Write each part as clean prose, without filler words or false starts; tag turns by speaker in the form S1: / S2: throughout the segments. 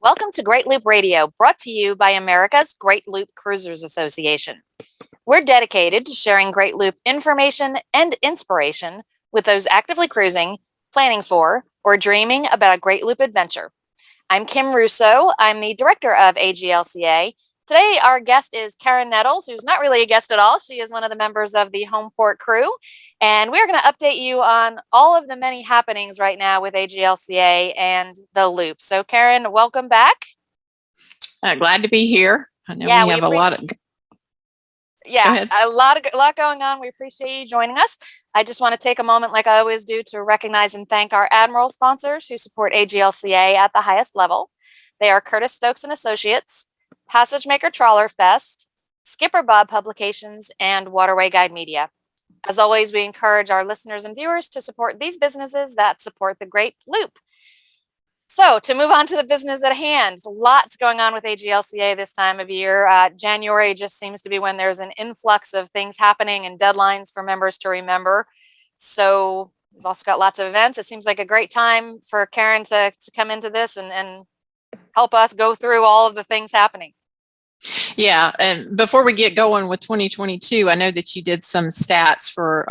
S1: Welcome to Great Loop Radio, brought to you by America's Great Loop Cruisers Association. We're dedicated to sharing Great Loop information and inspiration with those actively cruising, planning for, or dreaming about a Great Loop adventure. I'm Kim Russo. I'm the director of AGLCA. Today, our guest is Karen Nettles, who's not really a guest at all. She is one of the members of the Homeport crew. And we're going to update you on all of the many happenings right now with AGLCA and the Loop. So, Karen, welcome back.
S2: Glad to be here. I know we have a lot
S1: going on. We appreciate you joining us. I just want to take a moment, like I always do, to recognize and thank our Admiral sponsors who support AGLCA at the highest level. They are Curtis Stokes and Associates, Passage Maker Trawler Fest, Skipper Bob Publications, and Waterway Guide Media. As always, we encourage our listeners and viewers to support these businesses that support the Great Loop. So to move on to the business at hand, lots going on with AGLCA this time of year. January just seems to be when there's an influx of things happening and deadlines for members to remember. So we've also got lots of events. It seems like a great time for Karen to come into this and help us go through all of the things happening.
S2: Yeah, and before we get going with 2022, I know that you did some stats for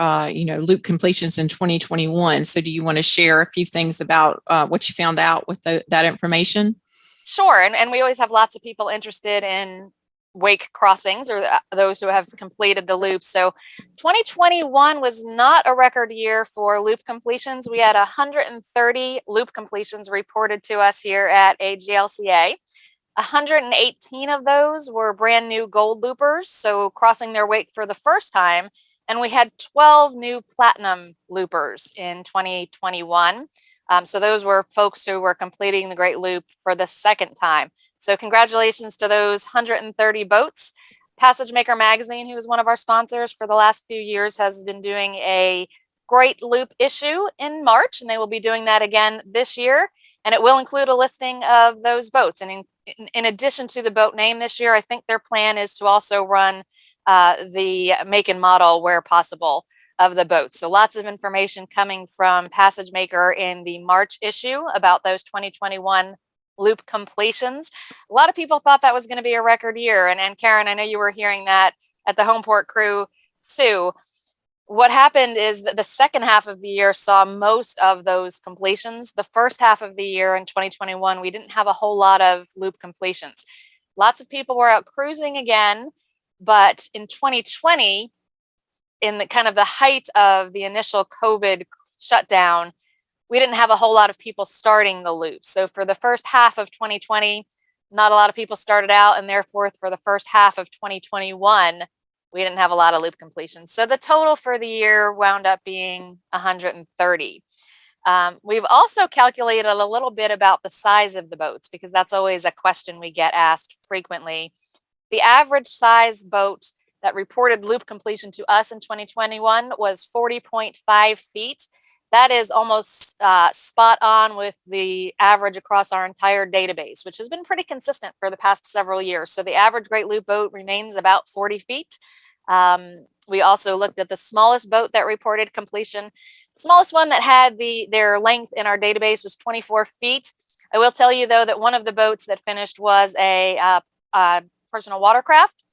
S2: loop completions in 2021. So do you want to share a few things about what you found out with that information?
S1: Sure, and we always have lots of people interested in wake crossings or those who have completed the loop. So 2021 was not a record year for loop completions. We had 130 loop completions reported to us here at AGLCA. 118 of those were brand new gold loopers, so crossing their wake for the first time. And we had 12 new platinum loopers in 2021. So those were folks who were completing the Great Loop for the second time. So congratulations to those 130 boats. Passage Maker Magazine, who is one of our sponsors for the last few years, has been doing a Great Loop issue in March, and they will be doing that again this year. And it will include a listing of those boats. And in addition to the boat name this year, I think their plan is to also run the make and model where possible of the boats. So lots of information coming from Passage Maker in the March issue about those 2021 loop completions. A lot of people thought that was going to be a record year. And Karen, I know you were hearing that at the Homeport crew too. What happened is that the second half of the year saw most of those completions. The first half of the year in 2021, we didn't have a whole lot of loop completions. Lots of people were out cruising again, but in 2020, in the kind of the height of the initial COVID shutdown, we didn't have a whole lot of people starting the loop. So for the first half of 2020, not a lot of people started out, and therefore for the first half of 2021, we didn't have a lot of loop completions. So the total for the year wound up being 130. We've also calculated a little bit about the size of the boats, because that's always a question we get asked frequently. The average size boat that reported loop completion to us in 2021 was 40.5 feet. That is almost spot on with the average across our entire database, which has been pretty consistent for the past several years. So the average Great Loop boat remains about 40 feet. We also looked at the smallest boat that reported completion. The smallest one that had their length in our database was 24 feet. I will tell you, though, that one of the boats that finished was a personal watercraft.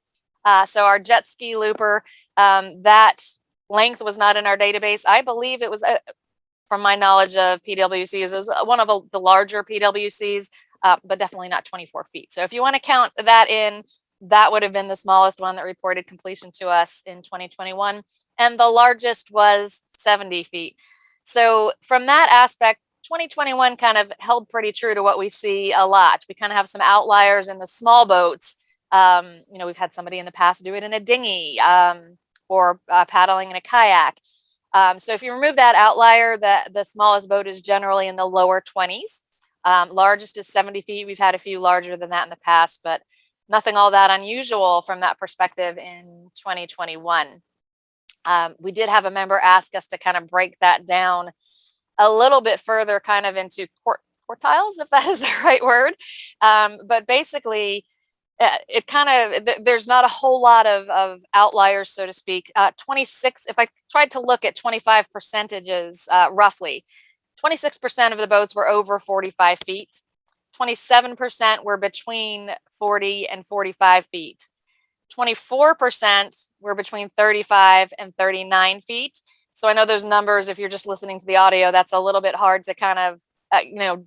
S1: So our jet ski looper, that length was not in our database. I believe it was, from my knowledge of PWCs, it was one of the larger PWCs, but definitely not 24 feet. So if you want to count that in, that would have been the smallest one that reported completion to us in 2021. And the largest was 70 feet. So from that aspect, 2021 kind of held pretty true to what we see a lot. We kind of have some outliers in the small boats. We've had somebody in the past do it in a dinghy or paddling in a kayak. So if you remove that outlier, the smallest boat is generally in the lower 20s. Largest is 70 feet. We've had a few larger than that in the past, but nothing all that unusual from that perspective in 2021. We did have a member ask us to kind of break that down a little bit further, kind of into quartiles, if that is the right word. But basically, it kind of, there's not a whole lot of outliers, so to speak. 26, if I tried to look at 25 percentages roughly, 26% of the boats were over 45 feet. 27% were between 40 and 45 feet. 24% were between 35 and 39 feet. So I know those numbers, if you're just listening to the audio, that's a little bit hard to kind of,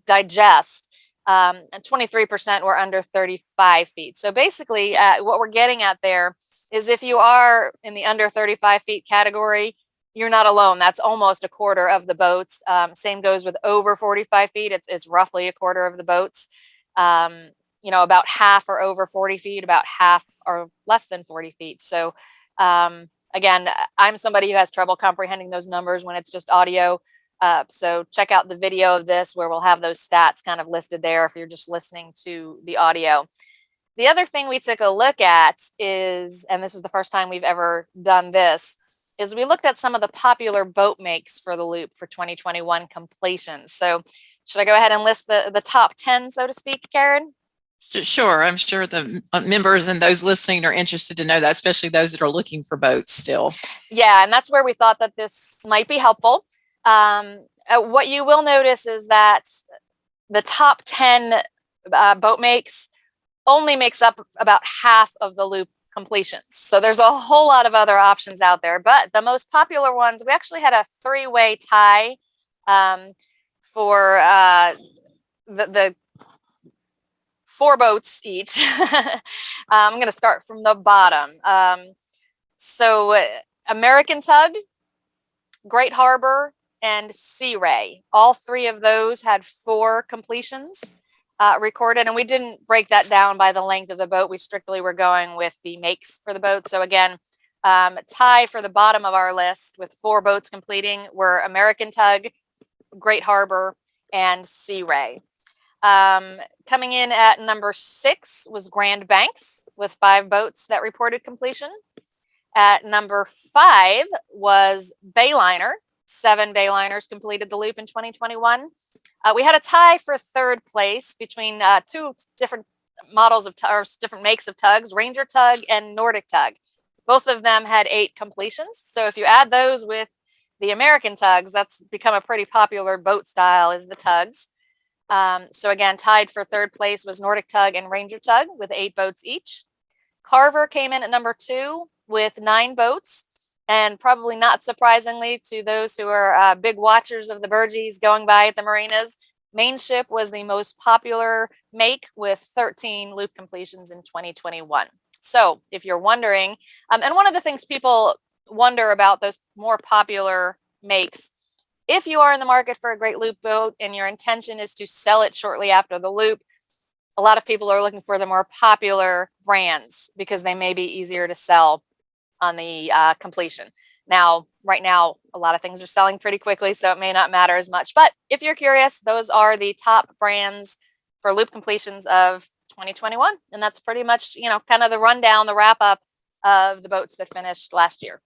S1: digest. And 23% were under 35 feet. So basically, what we're getting at there is if you are in the under 35 feet category, you're not alone. That's almost a quarter of the boats. Same goes with over 45 feet. It's roughly a quarter of the boats. About half are over 40 feet, about half are less than 40 feet. So again, I'm somebody who has trouble comprehending those numbers when it's just audio. So check out the video of this where we'll have those stats kind of listed there if you're just listening to the audio. The other thing we took a look at is, and this is the first time we've ever done this, is we looked at some of the popular boat makes for the loop for 2021 completions. So should I go ahead and list the top 10, so to speak, Karen?
S2: Sure. I'm sure the members and those listening are interested to know that, especially those that are looking for boats still.
S1: Yeah, and that's where we thought that this might be helpful. What you will notice is that the top 10 boat makes only makes up about half of the loop completions. So there's a whole lot of other options out there, but the most popular ones, we actually had a three-way tie for the 4 boats each. I'm going to start from the bottom. So American Tug, Great Harbor, and Sea Ray. All 3 of those had 4 completions recorded, and we didn't break that down by the length of the boat. We strictly were going with the makes for the boat. So again, tie for the bottom of our list with 4 boats completing were American Tug, Great Harbor, and Sea Ray. Coming in at number 6 was Grand Banks with 5 boats that reported completion. At number 5 was Bayliner. 7 Bayliners completed the loop in 2021. We had a tie for 3rd place between 2 different models of or different makes of tugs, Ranger Tug and Nordic Tug. Both of them had 8 completions. So if you add those with the American tugs, that's become a pretty popular boat style, is the tugs. So again, tied for 3rd place was Nordic Tug and Ranger Tug with 8 boats each. Carver came in at number 2 with 9 boats. And probably not surprisingly to those who are big watchers of the Burgees going by at the marinas, Mainship was the most popular make with 13 loop completions in 2021. So if you're wondering, and one of the things people wonder about those more popular makes, if you are in the market for a great loop boat and your intention is to sell it shortly after the loop, a lot of people are looking for the more popular brands because they may be easier to sell on the completion. Now, right now, a lot of things are selling pretty quickly, so it may not matter as much. But if you're curious, those are the top brands for loop completions of 2021. And that's pretty much, kind of the rundown, the wrap up of the boats that finished last year.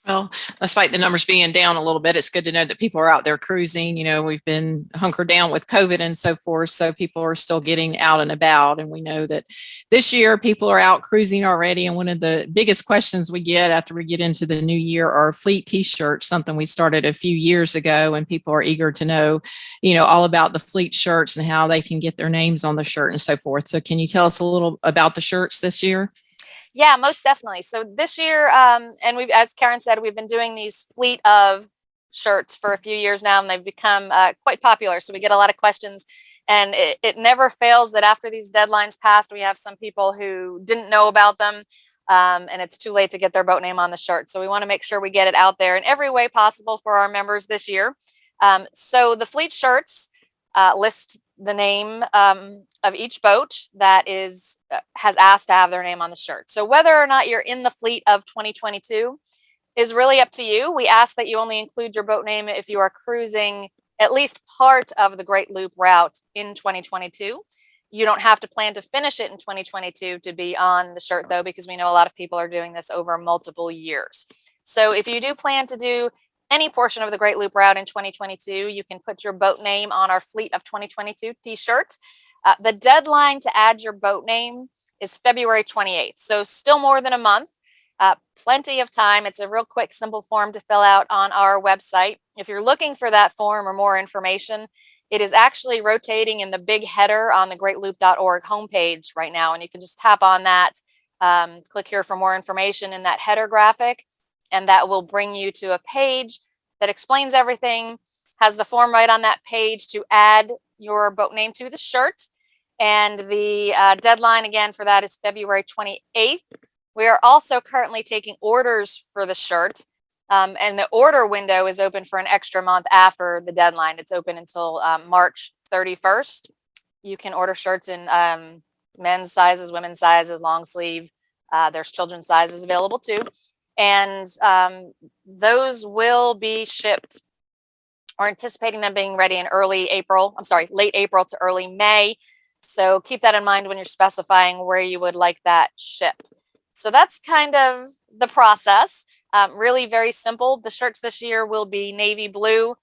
S2: Well, despite the numbers being down a little bit, it's good to know that people are out there cruising. We've been hunkered down with COVID and so forth, so people are still getting out and about. And we know that this year people are out cruising already. And one of the biggest questions we get after we get into the new year are fleet T-shirts, something we started a few years ago, and people are eager to know, all about the fleet shirts and how they can get their names on the shirt and so forth. So can you tell us a little about the shirts this year?
S1: Yeah, most definitely. So this year, and we've, as Karen said, we've been doing these fleet of shirts for a few years now, and they've become quite popular. So we get a lot of questions, and it never fails that after these deadlines passed, we have some people who didn't know about them, and it's too late to get their boat name on the shirt. So we want to make sure we get it out there in every way possible for our members this year. So the fleet shirts list the name of each boat that has asked to have their name on the shirt. So whether or not you're in the fleet of 2022 is really up to you. We ask that you only include your boat name if you are cruising at least part of the Great Loop route in 2022. You don't have to plan to finish it in 2022 to be on the shirt, though, because we know a lot of people are doing this over multiple years. So if you do plan to do any portion of the Great Loop route in 2022, you can put your boat name on our Fleet of 2022 t-shirt. The deadline to add your boat name is February 28th, so still more than a month. Plenty of time. It's a real quick, simple form to fill out on our website. If you're looking for that form or more information, It is actually rotating in the big header on the greatloop.org homepage right now, and you can just tap on that, click here for more information in that header graphic, and that will bring you to a page that explains everything, has the form right on that page to add your boat name to the shirt. And the deadline again for that is February 28th. We are also currently taking orders for the shirt. And the order window is open for an extra month after the deadline. It's open until March 31st. You can order shirts in men's sizes, women's sizes, long sleeve. There's children's sizes available too. And those will be shipped. We're anticipating them being ready in late April to early May. So keep that in mind when you're specifying where you would like that shipped. So that's kind of the process. Really very simple. The shirts this year will be navy blue.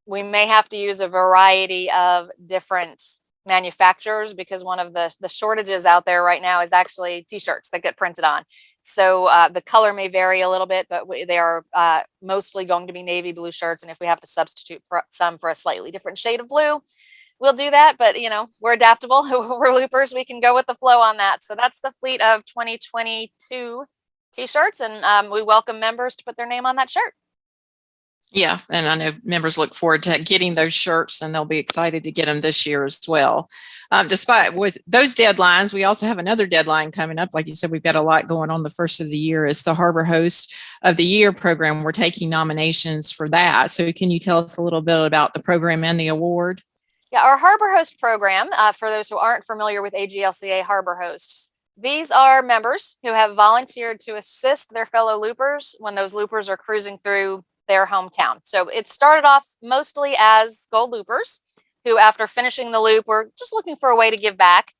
S1: We may have to use a variety of different manufacturers because one of the shortages out there right now is actually T-shirts that get printed on. So the color may vary a little bit, but they are mostly going to be navy blue shirts. And if we have to substitute some for a slightly different shade of blue, we'll do that. But, we're adaptable. We're loopers. We can go with the flow on that. So that's the fleet of 2022 T-shirts. And we welcome members to put their name on that shirt.
S2: Yeah, and I know members look forward to getting those shirts, and they'll be excited to get them this year as well. Despite with those deadlines, we also have another deadline coming up. Like you said, we've got a lot going on the first of the year. It's the Harbor Host of the Year program. We're taking nominations for that. So can you tell us a little bit about the program and the award?
S1: Yeah, our Harbor Host program, for those who aren't familiar with AGLCA Harbor Hosts, these are members who have volunteered to assist their fellow loopers when those loopers are cruising through their hometown. So it started off mostly as gold loopers who, after finishing the loop, were just looking for a way to give back.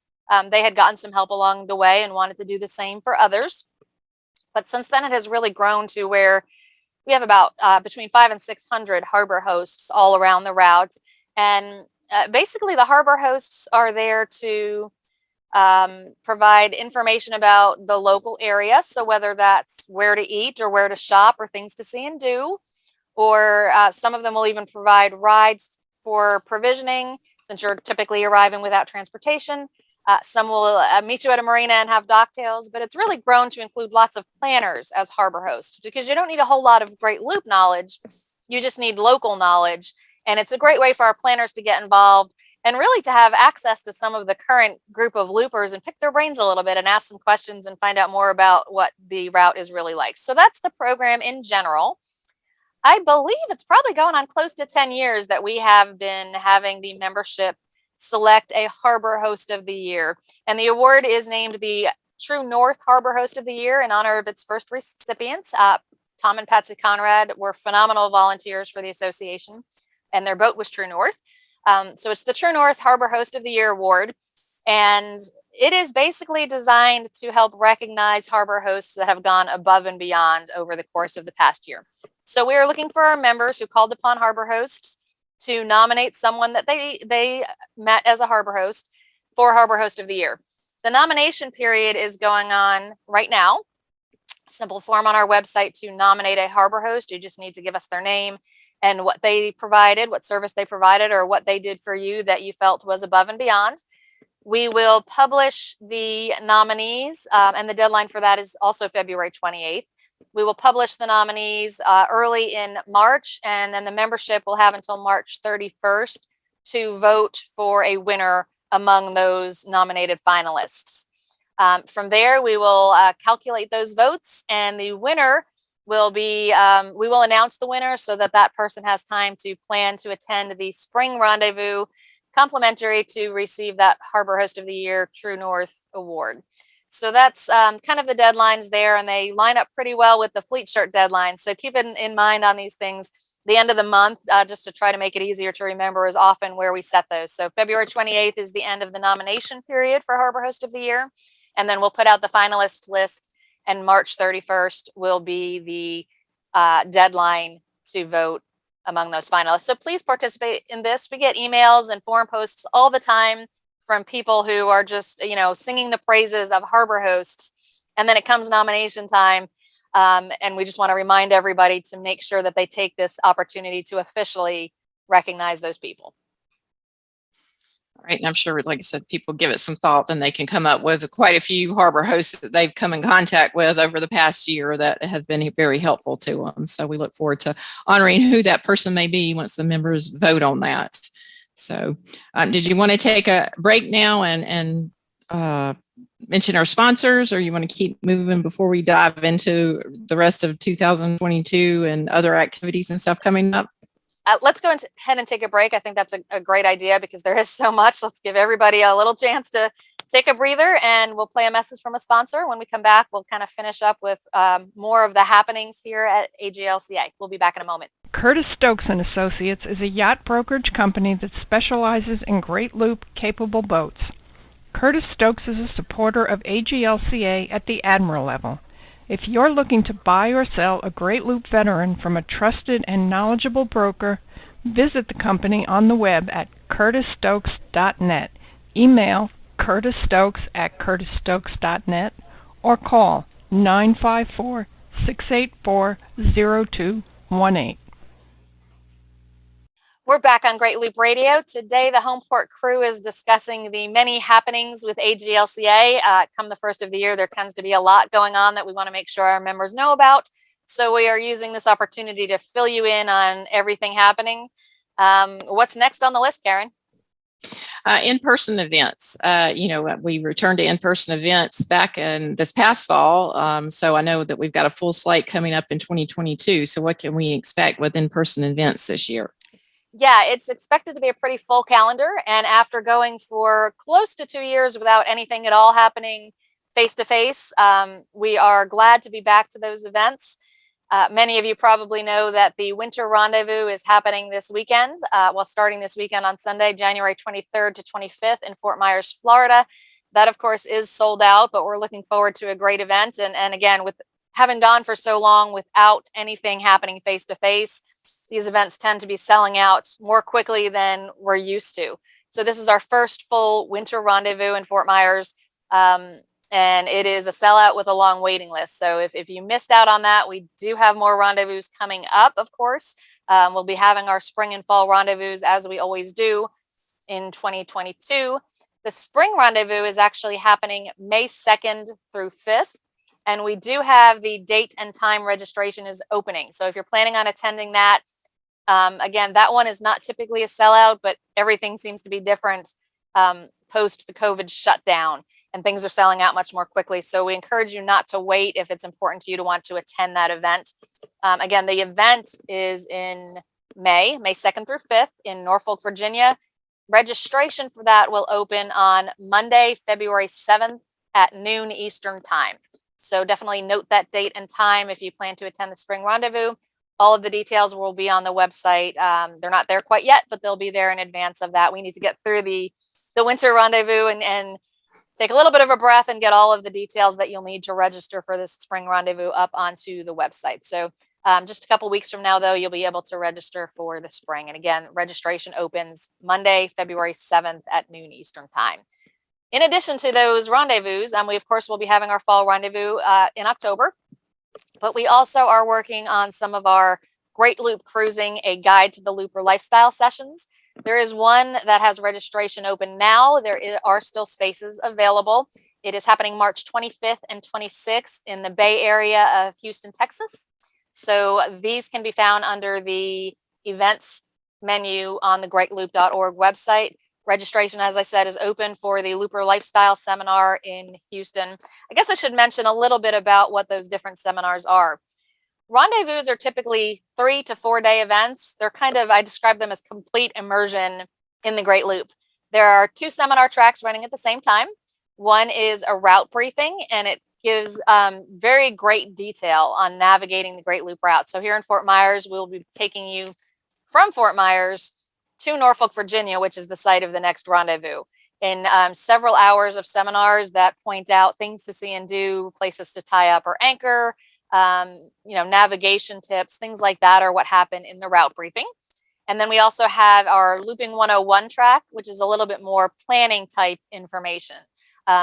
S1: They had gotten some help along the way and wanted to do the same for others. But since then, it has really grown to where we have about between 500 and 600 harbor hosts all around the route. And basically, the harbor hosts are there to provide information about the local area. So whether that's where to eat or where to shop or things to see and do, or some of them will even provide rides for provisioning since you're typically arriving without transportation. Some will meet you at a marina and have docktails, but it's really grown to include lots of planners as harbor hosts because you don't need a whole lot of great loop knowledge. You just need local knowledge. And it's a great way for our planners to get involved and really to have access to some of the current group of loopers and pick their brains a little bit and ask some questions and find out more about what the route is really like. So that's the program in general. I believe it's probably going on close to 10 years that we have been having the membership select a Harbor Host of the Year. And the award is named the True North Harbor Host of the Year in honor of its first recipients. Tom and Patsy Conrad were phenomenal volunteers for the association, and their boat was True North. So it's the True North Harbor Host of the Year award. And it is basically designed to help recognize harbor hosts that have gone above and beyond over the course of the past year. So we are looking for our members who called upon harbor hosts to nominate someone that they met as a harbor host for Harbor Host of the Year. The nomination period is going on right now. Simple form on our website to nominate a harbor host. You just need to give us their name and what they provided, what service they provided, or what they did for you that you felt was above and beyond. We will publish the nominees, and the deadline for that is also February 28th. We will publish the nominees early in March, and then the membership will have until March 31st to vote for a winner among those nominated finalists. From there, we will calculate those votes, and the winner will be, we will announce the winner so that that person has time to plan to attend the spring rendezvous, complimentary to receive that Harbor Host of the Year True North Award. So that's kind of the deadlines there, and they line up pretty well with the fleet shirt deadline. So keep it in mind on these things. The end of the month, just to try to make it easier to remember, is often where we set those. So February 28th is the end of the nomination period for Harbor Host of the Year. And then we'll put out the finalist list, and March 31st will be the deadline to vote among those finalists. So please participate in this. We get emails and forum posts all the time from people who are just, singing the praises of harbor hosts. And then it comes nomination time. And we just want to remind everybody to make sure that they take this opportunity to officially recognize those people.
S2: Right. And I'm sure, like I said, people give it some thought, then they can come up with quite a few harbor hosts that they've come in contact with over the past year that have been very helpful to them. So we look forward to honoring who that person may be once the members vote on that. So did you want to take a break now and mention our sponsors, or you want to keep moving before we dive into the rest of 2022 and other activities and stuff coming up?
S1: Let's go ahead and take a break. I think that's a great idea because there is so much. Let's give everybody a little chance to take a breather, and we'll play a message from a sponsor. When we come back, we'll kind of finish up with more of the happenings here at AGLCA. We'll be back in a moment.
S3: Curtis Stokes and Associates is a yacht brokerage company that specializes in Great Loop capable boats. Curtis Stokes is a supporter of AGLCA at the Admiral level. If you're looking to buy or sell a Great Loop veteran from a trusted and knowledgeable broker, visit the company on the web at curtisstokes.net. Email curtisstokes@curtisstokes.net or call 954-684-0218.
S1: We're back on Great Loop Radio. Today, the Homeport crew is discussing the many happenings with AGLCA. Come the first of the year, there tends to be a lot going on that we want to make sure our members know about. So we are using this opportunity to fill you in on everything happening. What's next on the list, Karen?
S2: In-person events. We returned to in-person events back in this past fall. So I know that we've got a full slate coming up in 2022. So what can we expect with in-person events this year?
S1: Yeah, it's expected to be a pretty full calendar. And after going for close to 2 years without anything at all happening face-to-face, we are glad to be back to those events. Many of you probably know that the Winter Rendezvous is happening this weekend, starting this weekend on Sunday, January 23rd to 25th in Fort Myers, Florida. That, of course, is sold out, but we're looking forward to a great event. And again, with having gone for so long without anything happening face-to-face, these events tend to be selling out more quickly than we're used to. So this is our first full Winter Rendezvous in Fort Myers, and it is a sellout with a long waiting list. So if you missed out on that, we do have more rendezvous coming up, of course. We'll be having our spring and fall rendezvous as we always do in 2022. The spring rendezvous is actually happening May 2nd through 5th. And we do have the date and time registration is opening. So if you're planning on attending that, again, that one is not typically a sellout, but everything seems to be different post the COVID shutdown, and things are selling out much more quickly. So we encourage you not to wait if it's important to you to want to attend that event. Again, the event is in May 2nd through 5th in Norfolk, Virginia. Registration for that will open on Monday, February 7th at noon Eastern time. So definitely note that date and time if you plan to attend the spring rendezvous. All of the details will be on the website. They're not there quite yet, but they'll be there in advance of that. We need to get through the winter rendezvous and take a little bit of a breath and get all of the details that you'll need to register for this spring rendezvous up onto the website. So just a couple weeks from now, though, you'll be able to register for the spring. And again, registration opens Monday, February 7th at noon Eastern time. In addition to those rendezvous, we, of course, will be having our fall rendezvous in October, but we also are working on some of our Great Loop Cruising, a guide to the Looper lifestyle sessions. There is one that has registration open now. There are still spaces available. It is happening March 25th and 26th in the Bay Area of Houston, Texas. So these can be found under the events menu on the greatloop.org website. Registration, as I said, is open for the Looper Lifestyle Seminar in Houston. I guess I should mention a little bit about what those different seminars are. Rendezvous are typically 3 to 4 day events. They're I describe them as complete immersion in the Great Loop. There are 2 seminar tracks running at the same time. One is a route briefing, and it gives very great detail on navigating the Great Loop route. So here in Fort Myers, we'll be taking you from Fort Myers to Norfolk, Virginia, which is the site of the next rendezvous, in several hours of seminars that point out things to see and do, places to tie up or anchor, navigation tips, things like that are what happen in the route briefing. And then we also have our Looping 101 track, which is a little bit more planning type information.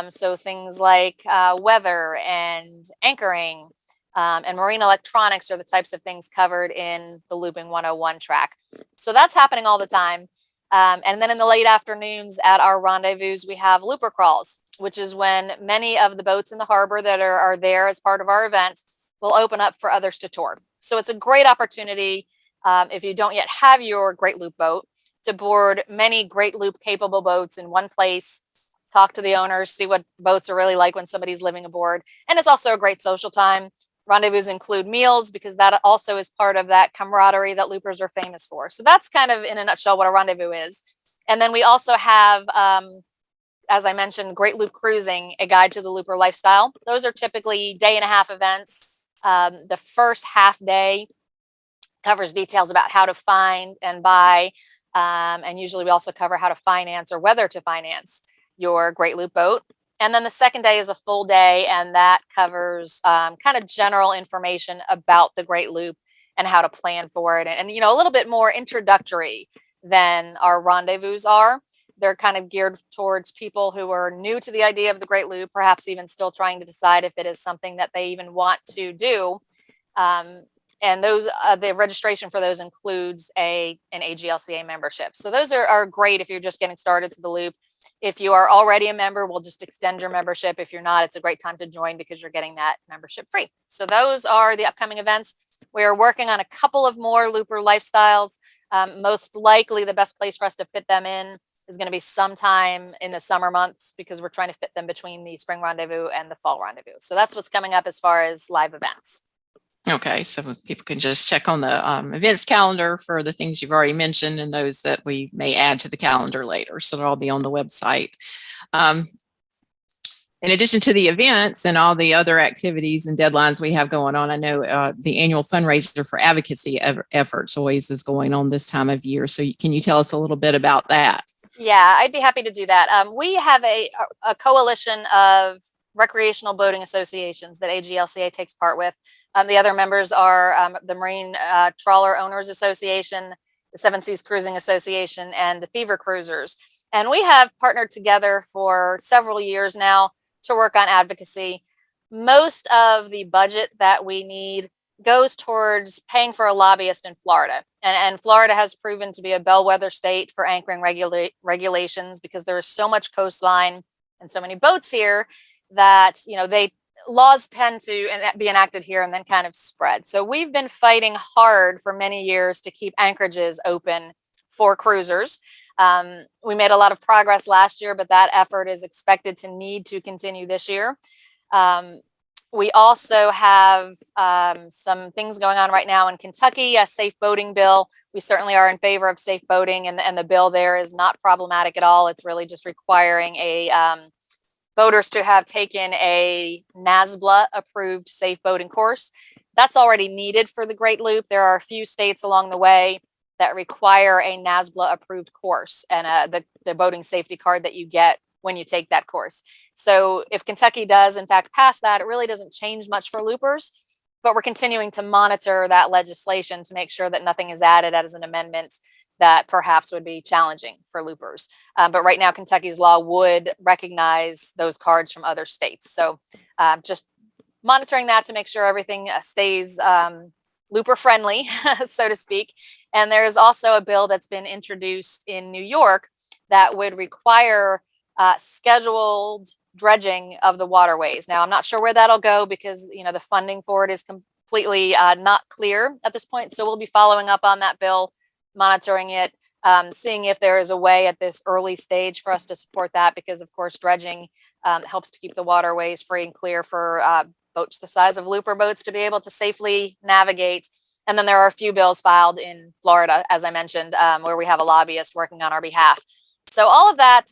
S1: So things like weather and anchoring, and marine electronics are the types of things covered in the Looping 101 track. So that's happening all the time. And then in the late afternoons at our rendezvous, we have looper crawls, which is when many of the boats in the harbor that are there as part of our event will open up for others to tour. So it's a great opportunity, if you don't yet have your Great Loop boat, to board many Great Loop capable boats in one place, talk to the owners, see what boats are really like when somebody's living aboard. And it's also a great social time. Rendezvous include meals because that also is part of that camaraderie that loopers are famous for. So that's kind of in a nutshell what a rendezvous is. And then we also have, as I mentioned, Great Loop Cruising, a guide to the looper lifestyle. Those are typically day-and-a-half events. The first half day covers details about how to find and buy. And usually we also cover how to finance or whether to finance your Great Loop boat. And then the second day is a full day, and that covers kind of general information about the Great Loop and how to plan for it. And a little bit more introductory than our rendezvous are. They're kind of geared towards people who are new to the idea of the Great Loop, perhaps even still trying to decide if it is something that they even want to do. And those, the registration for those includes an AGLCA membership. So those are great if you're just getting started to the Loop. If you are already a member, we'll just extend your membership. If you're not, it's a great time to join because you're getting that membership free. So those are the upcoming events. We are working on a couple of more looper lifestyles. Most likely the best place for us to fit them in is going to be sometime in the summer months because we're trying to fit them between the spring rendezvous and the fall rendezvous. So that's what's coming up as far as live events.
S2: Okay, so people can just check on the events calendar for the things you've already mentioned and those that we may add to the calendar later. So they'll all be on the website. In addition to the events and all the other activities and deadlines we have going on, I know the annual fundraiser for advocacy efforts always is going on this time of year. So can you tell us a little bit about that?
S1: Yeah, I'd be happy to do that. We have a coalition of recreational boating associations that AGLCA takes part with. The other members are the Marine Trawler Owners Association, the Seven Seas Cruising Association, and the Fever Cruisers. And we have partnered together for several years now to work on advocacy. Most of the budget that we need goes towards paying for a lobbyist in Florida. And Florida has proven to be a bellwether state for anchoring regulations because there is so much coastline and so many boats here that, laws tend to be enacted here and then kind of spread. So we've been fighting hard for many years to keep anchorages open for cruisers. We made a lot of progress last year, but that effort is expected to need to continue this year. We also have some things going on right now in Kentucky, a safe boating bill. We certainly are in favor of safe boating, and the bill there is not problematic at all. It's really just requiring boaters to have taken a NASBLA approved safe boating course. That's already needed for the Great Loop. There are a few states along the way that require a NASBLA approved course and the boating safety card that you get when you take that course. So if Kentucky does in fact pass that, it really doesn't change much for loopers, but we're continuing to monitor that legislation to make sure that nothing is added as an amendment that perhaps would be challenging for loopers. But right now, Kentucky's law would recognize those cards from other states. So just monitoring that to make sure everything stays looper friendly, so to speak. And there is also a bill that's been introduced in New York that would require scheduled dredging of the waterways. Now, I'm not sure where that'll go because, the funding for it is completely not clear at this point. So we'll be following up on that bill, monitoring it, seeing if there is a way at this early stage for us to support that, because of course dredging helps to keep the waterways free and clear for boats the size of looper boats to be able to safely navigate. And then there are a few bills filed in Florida, as I mentioned, where we have a lobbyist working on our behalf. So all of that,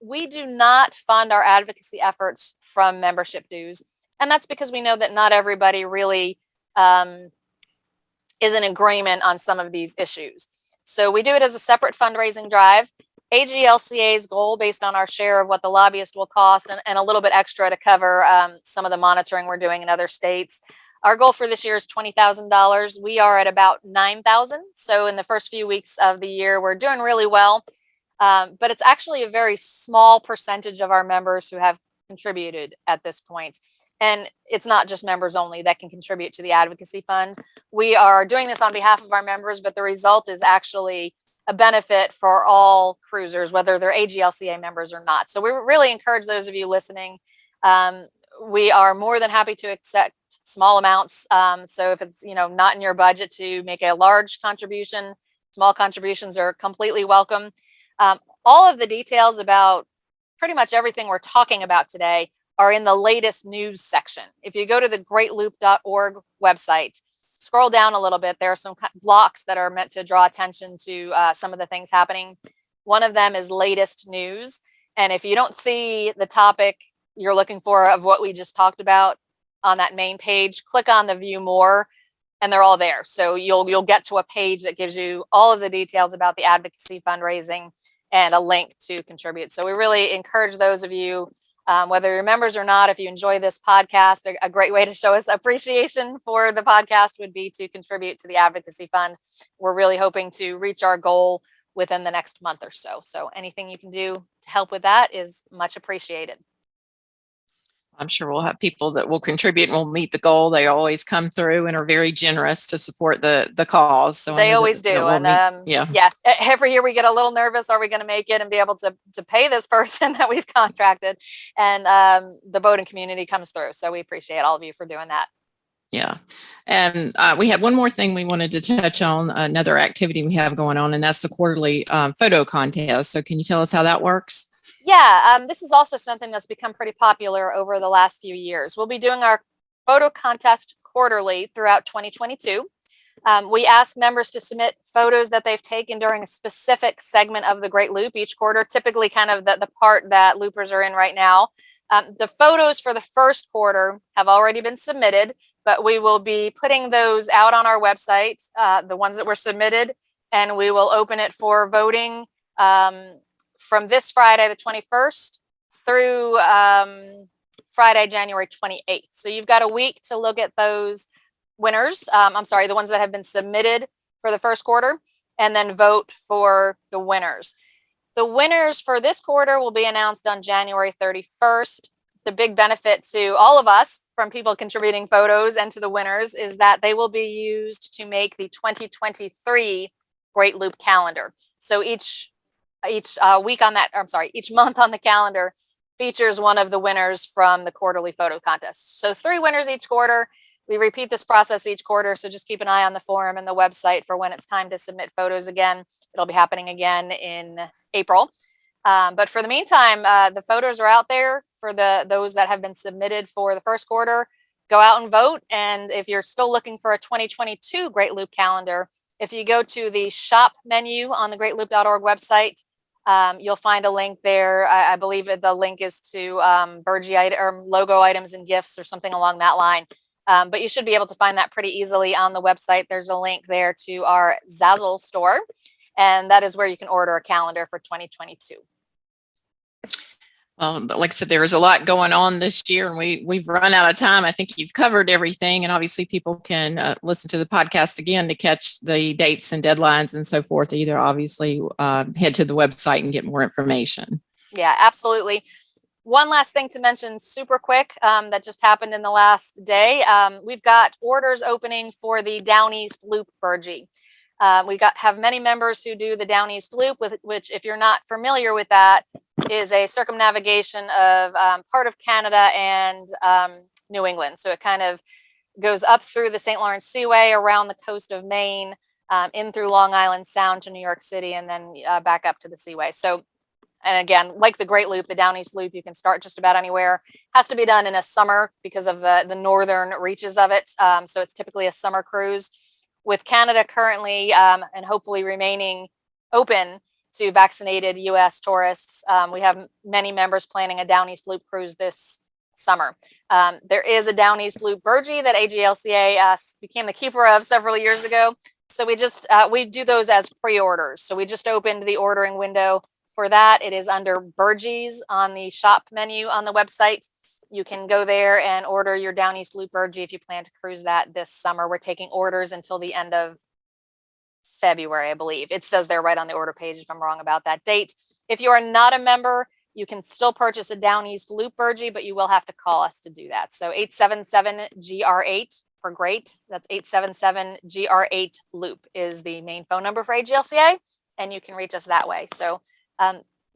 S1: we do not fund our advocacy efforts from membership dues. And that's because we know that not everybody really is in agreement on some of these issues. So we do it as a separate fundraising drive. AGLCA's goal, based on our share of what the lobbyist will cost and a little bit extra to cover some of the monitoring we're doing in other states. Our goal for this year is $20,000. We are at about $9,000. So in the first few weeks of the year, we're doing really well. But it's actually a very small percentage of our members who have contributed at this point. And it's not just members only that can contribute to the advocacy fund. We are doing this on behalf of our members, but the result is actually a benefit for all cruisers, whether they're AGLCA members or not. So we really encourage those of you listening. We are more than happy to accept small amounts. So if it's not in your budget to make a large contribution, small contributions are completely welcome. All of the details about pretty much everything we're talking about today are in the latest news section. If you go to the greatloop.org website, scroll down a little bit, there are some blocks that are meant to draw attention to some of the things happening. One of them is latest news. And if you don't see the topic you're looking for of what we just talked about on that main page, click on the view more, and they're all there. So you'll get to a page that gives you all of the details about the advocacy fundraising and a link to contribute. So we really encourage those of you, whether you're members or not, if you enjoy this podcast, a great way to show us appreciation for the podcast would be to contribute to the advocacy fund. We're really hoping to reach our goal within the next month or so. So anything you can do to help with that is much appreciated.
S2: I'm sure we'll have people that will contribute and will meet the goal. They always come through and are very generous to support the cause. So
S1: they always do. And
S2: yeah,
S1: every year we get a little nervous. Are we going to make it and be able to pay this person that we've contracted? And the boating community comes through. So we appreciate all of you for doing that.
S2: Yeah. And we had one more thing we wanted to touch on, another activity we have going on, and that's the quarterly photo contest. So can you tell us how that works?
S1: Yeah, this is also something that's become pretty popular over the last few years. We'll be doing our photo contest quarterly throughout 2022. We ask members to submit photos that they've taken during a specific segment of the Great Loop each quarter, typically kind of the part that loopers are in right now. The photos for the first quarter have already been submitted, but we will be putting those out on our website, the ones that were submitted, and we will open it for voting from this Friday, the 21st, through Friday, January 28th. So you've got a week to look at those winners. The ones that have been submitted for the first quarter, and then vote for the winners. The winners for this quarter will be announced on January 31st. The big benefit to all of us from people contributing photos and to the winners is that they will be used to make the 2023 Great Loop calendar. So each month on the calendar features one of the winners from the quarterly photo contest. So 3 winners each quarter. We repeat this process each quarter, so just keep an eye on the forum and the website for when it's time to submit photos again. It'll be happening again in April. But for the meantime, the photos are out there for those that have been submitted for the first quarter. Go out and vote. And if you're still looking for a 2022 Great Loop calendar, if you go to the shop menu on the greatloop.org website, you'll find a link there. I believe the link is to Burgee or logo items and gifts or something along that line. But you should be able to find that pretty easily on the website. There's a link there to our Zazzle store, and that is where you can order a calendar for 2022.
S2: Well, like I said, there is a lot going on this year, and we've run out of time. I think you've covered everything, and obviously people can listen to the podcast again to catch the dates and deadlines and so forth. Either obviously head to the website and get more information.
S1: Yeah, absolutely. One last thing to mention super quick that just happened in the last day. We've got orders opening for the Down East Loop Burgee. We have many members who do the Down East Loop, which if you're not familiar with that, is a circumnavigation of part of Canada and New England. So it kind of goes up through the St. Lawrence Seaway, around the coast of Maine, in through Long Island Sound to New York City, and then back up to the Seaway. So, and again, like the Great Loop, the Down East Loop, you can start just about anywhere. Has to be done in a summer because of the northern reaches of it. So it's typically a summer cruise. With Canada currently and hopefully remaining open to vaccinated U.S. tourists, we have many members planning a Down East Loop cruise this summer. There is a Down East Loop Burgee that AGLCA became the keeper of several years ago. So we do those as pre-orders. So we just opened the ordering window for that. It is under Burgees on the shop menu on the website. You can go there and order your Down East Loop Burgee if you plan to cruise that this summer. We're taking orders until the end of February, I believe. It says there right on the order page if I'm wrong about that date. If you are not a member, You can still purchase a Down East Loop Burgee, but you will have to call us to do that. So 877-GR8 for great. That's 877-GR8 Loop is the main phone number for AGLCA, and you can reach us that way. So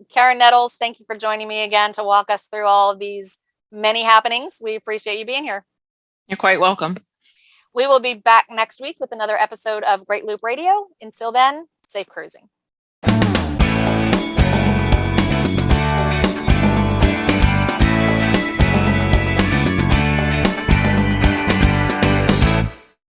S1: Karen Nettles, thank you for joining me again to walk us through all of these many happenings. We appreciate you being here.
S2: You're quite welcome.
S1: We will be back next week with another episode of Great Loop Radio. Until then, safe cruising.